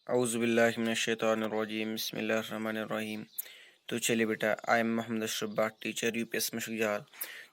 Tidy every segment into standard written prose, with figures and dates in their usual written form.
औज़ुबिल्लाहिमिनश्शैतानिर्रजीम बिस्मिल्लाहिर्रहमानिर्रहीम। तो चलिए बेटा, आई एम मोहम्मद अशरफ बाट, टीचर यूपीएस मशगजाल।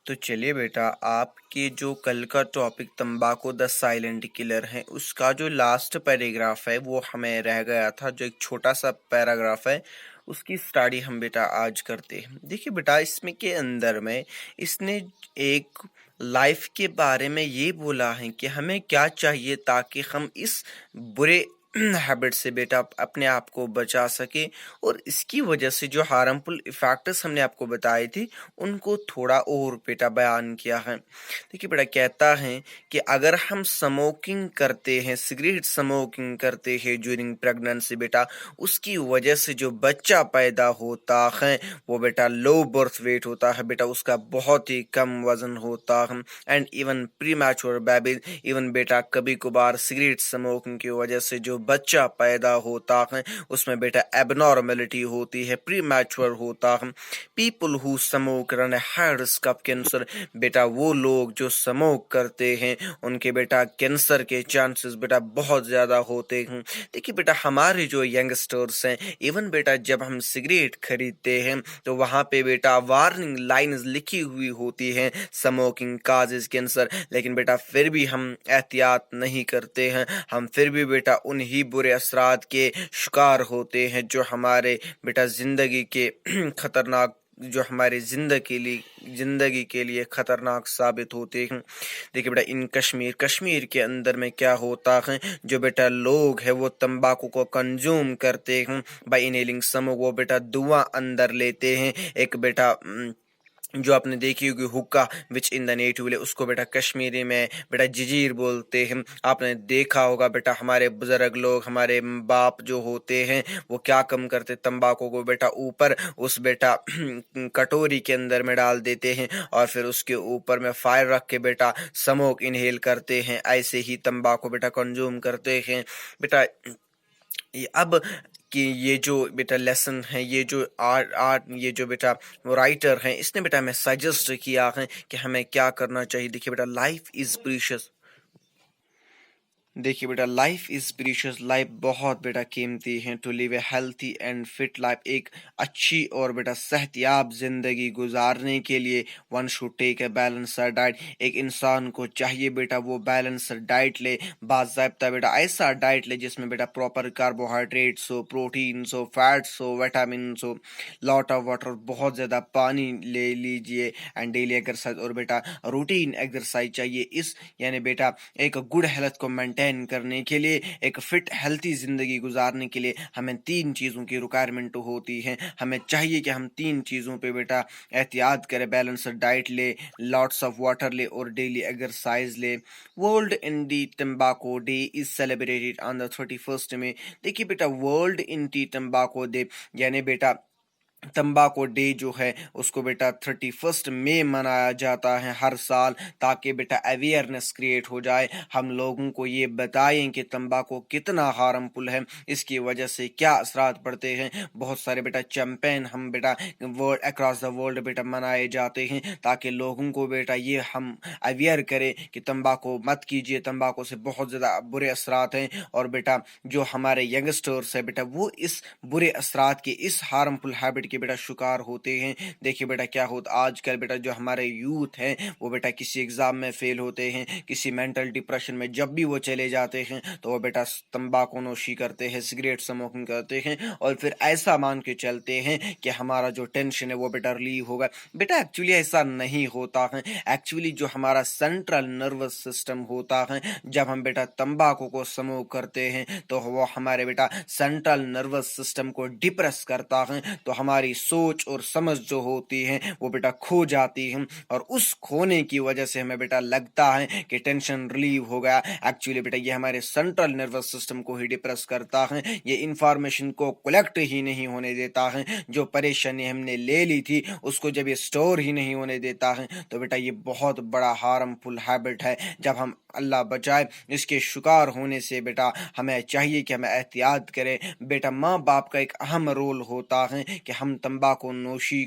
तो चलिए बेटा, आपके जो कल का टॉपिक तंबाकू द साइलेंट किलर है, उसका जो लास्ट पैराग्राफ है वो हमें रह गया था। जो एक छोटा सा पैराग्राफ है उसकी स्टडी हम बेटा आज करते हैं। देखिए बेटा, इसमें के अंदर में इसने एक लाइफ के बारे में ये बोला है कि हमें क्या चाहिए ताकि हम इस बुरे हैबिट से बेटा अपने आप को बचा सके, और इसकी वजह से जो हार्मफुल इफेक्ट्स हमने आपको बताए थे उनको थोड़ा और बेटा बयान किया है। देखिए बेटा, कहता है कि अगर हम स्मोकिंग करते हैं, सिगरेट स्मोकिंग करते हैं ड्यूरिंग प्रेगनेंसी बेटा, उसकी वजह से जो बच्चा पैदा होता है वो बेटा लो बर्थ वेट होता है बेटा, उसका बहुत ही कम वजन होता है। And even pre mature baby, even बेटा कभी कभार सिगरेट स्मोकिंग की वजह से जो बच्चा पैदा होता है उसमें बेटा एबनॉर्मेलिटी होती है, प्री मैच्योर होता है। People who smoke run A high risk of cancer, बेटा वो लोग जो स्मोक करते हैं उनके बेटा कैंसर के चांसेस बेटा बहुत ज्यादा होते हैं। देखिए बेटा, हमारे जो यंगस्टर्स हैं, इवन बेटा जब हम सिगरेट खरीदते हैं तो वहां पे बेटा वार्निंग लाइंस लिखी हुई होती हैं, स्मोकिंग काजेज कैंसर, लेकिन बेटा फिर भी हम एहतियात नहीं करते हैं। हम फिर भी बेटा उन्हीं बुरे असरात के शिकार होते हैं जो हमारे बेटा जिंदगी के खतरनाक, जो हमारी जिंदगी के लिए खतरनाक साबित होते हैं। देखिए बेटा, इन कश्मीर के अंदर में क्या होता है, जो बेटा लोग हैं वो तंबाकू को कंज्यूम करते हैं बाय इनहेलिंग स्मोक, वो बेटा धुआं अंदर लेते हैं। एक बेटा जो आपने देखी होगी हुक्का विच इन द नेटिव, उसको बेटा कश्मीरी में बेटा जजीर बोलते हैं। आपने देखा होगा बेटा, हमारे बुजुर्ग लोग, हमारे बाप जो होते हैं वो क्या कम करते, तंबाकू को बेटा ऊपर उस बेटा कटोरी के अंदर में डाल देते हैं और फिर उसके ऊपर में फायर रख के बेटा स्मोक इनहेल करते हैं, ऐसे ही तंबाकू बेटा कंज्यूम करते हैं बेटा। अब कि ये जो बेटा लेसन है, ये जो आर्ट ये जो बेटा राइटर हैं, इसने बेटा हमें सजेस्ट किया है कि हमें क्या करना चाहिए। देखिए बेटा, लाइफ इज प्रीशियस। देखिए बेटा, लाइफ इज प्रीशियस, लाइफ बहुत बेटा कीमती है। To live a healthy and fit life, एक अच्छी और बेटा सेहतयाब जिंदगी गुजारने के लिए one should take a balancer diet. एक इंसान को चाहिए बेटा वो बैलेंसर डाइट ले, बाज़ाब्ता बेटा ऐसा डाइट ले जिसमें बेटा प्रॉपर कार्बोहाइड्रेट्स हो, प्रोटीन्स हो, फैट्स हो, विटामिन हो, लॉट ऑफ वाटर, बहुत ज़्यादा पानी ले लीजिए, एंड डेली एक्सरसाइज और बेटा रूटीन एक्सरसाइज चाहिए। इस यानी बेटा एक गुड हेल्थ को मेंटेन करने के लिए, एक फिट हेल्थी जिंदगी गुजारने के लिए हमें तीन चीज़ों की रिक्वायरमेंट होती है। हमें चाहिए कि हम तीन चीज़ों पे बेटा एहतियात करें, बैलेंस डाइट ले, लॉट्स ऑफ वाटर ले और डेली एक्सरसाइज ले। वर्ल्ड इंडी तंबाकू day is celebrated on the 31st में। देखिए बेटा, वर्ल्ड इंडी तंबाकू डे यानी बेटा तंबाकू डे जो है उसको बेटा 31 मई मनाया जाता है हर साल, ताकि बेटा अवेयरनेस क्रिएट हो जाए, हम लोगों को ये बताएं कि तंबाकू कितना हार्मफुल है, इसकी वजह से क्या असरात पड़ते हैं। बहुत सारे बेटा कैंपेन हम बेटा वर्ल्ड अक्रॉस द वर्ल्ड बेटा मनाए जाते हैं, ताकि लोगों को बेटा ये हम अवेयर करें कि तंबाकू मत कीजिए, तंबाकू से बहुत ज़्यादा बुरे असरात हैं। और बेटा जो हमारे यंगस्टर्स है बेटा वो इस बुरे असरात के, इस हार्मफुल हैबिट के बेटा शिकार होते हैं। देखिए बेटा क्या होता आजकल बेटा, जो हमारे यूथ हैं वो बेटा किसी एग्जाम में फेल होते हैं, किसी मेंटल डिप्रेशन में जब भी वो चले जाते हैं तो वो बेटा तंबाकू नोशी करते हैं, सिगरेट स्मोकिंग करते हैं, और फिर ऐसा मान के चलते हैं कि हमारा जो टेंशन है वो बेटा रिलीव होगा। बेटा एक्चुअली ऐसा नहीं होता है। एक्चुअली जो हमारा सेंट्रल नर्वस सिस्टम होता है, जब हम बेटा तंबाकू को स्मोक करते हैं तो वो हमारे बेटा सेंट्रल नर्वस सिस्टम को डिप्रेस करता है, तो हमारी सोच और समझ जो होती है वो बेटा खो जाती है, और उस खोने की वजह से हमें बेटा लगता है कि टेंशन रिलीव हो गया। एक्चुअली बेटा ये हमारे सेंट्रल नर्वस सिस्टम को ही डिप्रेस करता है, ये इंफॉर्मेशन को कलेक्ट ही नहीं होने देता है। जो परेशानी हमने ले ली थी उसको जब ये स्टोर ही नहीं होने देता है तो बेटा ये बहुत बड़ा हार्मफुल हैबिट है। जब हम अल्लाह बचाए इसके शिकार होने से बेटा हमें चाहिए कि हमें एहतियात करें। बेटा माँ बाप का एक अहम रोल होता है कि हम तंबाकू नोशी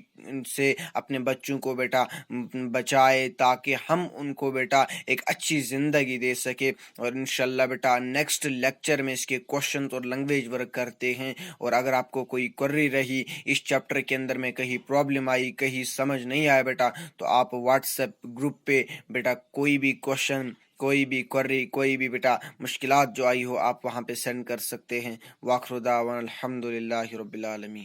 से अपने बच्चों को बेटा बचाए, ताकि हम उनको बेटा एक अच्छी ज़िंदगी दे सके। और इंशाल्लाह बेटा नेक्स्ट लेक्चर में इसके क्वेश्चन और लैंग्वेज वर्क करते हैं। और अगर आपको कोई क्वेरी रही इस चैप्टर के अंदर में, कहीं प्रॉब्लम आई, कहीं समझ नहीं आया बेटा, तो आप व्हाट्सएप ग्रुप पे बेटा कोई भी क्वेश्चन, कोई भी क्वेरी, कोई भी बेटा मुश्किलात जो आई हो, आप वहाँ पे सेंड कर सकते हैं। वाखिर दावाना अल्हम्दुलिल्लाहि रब्बिल आलमीन।